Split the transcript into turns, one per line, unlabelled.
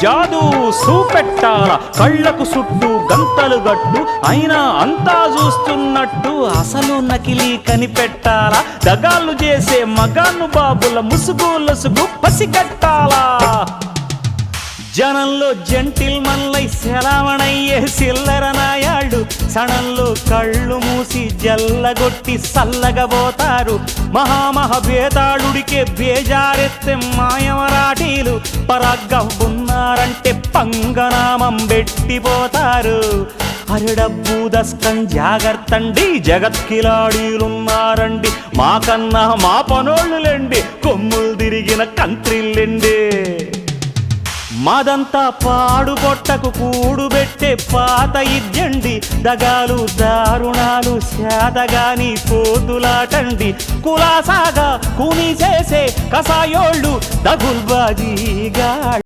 జాదు సూపెట్టాల కళ్ళకు చుట్టూ గంతలు గట్టు అయినా అంతా చూస్తున్నట్టు అసలు నకిలీ కనిపెట్టాలా దగాళ్ళు చేసే మగాను బాబుల ముసుగు లసుగు పసిగట్టాలా జనంలో జంటిల్ మల్లై సెలవణయ్యే సిల్లర నాయాళ్ళు సణంలో కళ్ళు మూసి జల్లగొట్టి సల్లగబోతారు మహామహభేతాళుడికే బేజారెత్తే మాయమరాఠీలు పరాగ్గా ఉన్నారంటే పంగనామం పెట్టిపోతారు అరెడబ్బు దస్కం జాగ్రత్తండి జగత్కిలాడీలున్నారండి మాకన్నా మా పనోళ్ళులేండి కొమ్ములు తిరిగిన కంత్రిల్లెండి మాదంతా పాడు పొట్టకు కూడుబెట్టే పాత ఇద్యండి దగాలు దారుణాలు శాతగాని పోతులాటండి కులాసాగా కూని చేసే కసాయోళ్ళు దగుల్బాజీగా